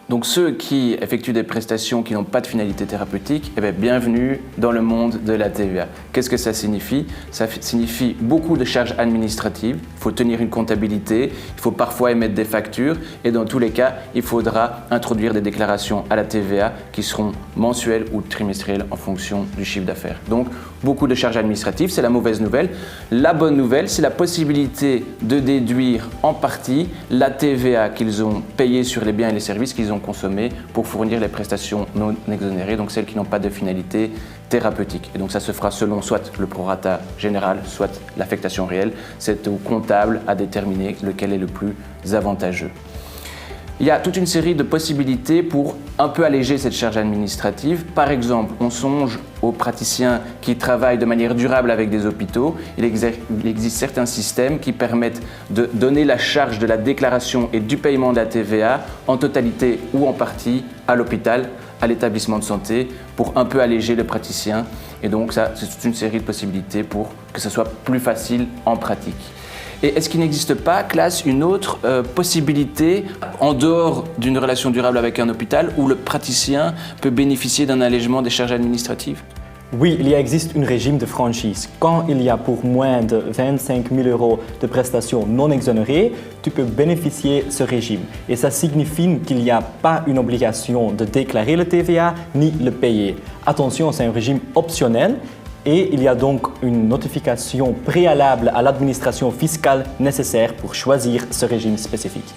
Donc ceux qui effectuent des prestations qui n'ont pas de finalité thérapeutique, eh bien, bienvenue dans le monde de la TVA. Qu'est-ce que ça signifie? Ça signifie beaucoup de charges administratives, il faut tenir une comptabilité, il faut parfois émettre des factures et dans tous les cas, il faudra introduire des déclarations à la TVA qui seront mensuelles ou trimestrielles en fonction du chiffre d'affaires. Donc beaucoup de charges administratives, c'est la mauvaise nouvelle. La bonne nouvelle, c'est la possibilité de déduire en partie la TVA qu'ils ont payée sur les biens et les services qu'ils ont consommés pour fournir les prestations non exonérées, donc celles qui n'ont pas de finalité thérapeutique. Et donc ça se fera selon soit le prorata général, soit l'affectation réelle. C'est au comptable à déterminer lequel est le plus avantageux. Il y a toute une série de possibilités pour un peu alléger cette charge administrative. Par exemple, on songe aux praticiens qui travaillent de manière durable avec des hôpitaux. Il existe certains systèmes qui permettent de donner la charge de la déclaration et du paiement de la TVA en totalité ou en partie à l'hôpital, à l'établissement de santé, pour un peu alléger le praticien. Et donc ça, c'est toute une série de possibilités pour que ce soit plus facile en pratique. Et est-ce qu'il n'existe pas, Claes, une autre possibilité en dehors d'une relation durable avec un hôpital où le praticien peut bénéficier d'un allègement des charges administratives? Oui, il existe un régime de franchise. Quand il y a pour moins de 25 000 € de prestations non exonérées, tu peux bénéficier de ce régime. Et ça signifie qu'il n'y a pas une obligation de déclarer le TVA ni le payer. Attention, c'est un régime optionnel. Et il y a donc une notification préalable à l'administration fiscale nécessaire pour choisir ce régime spécifique.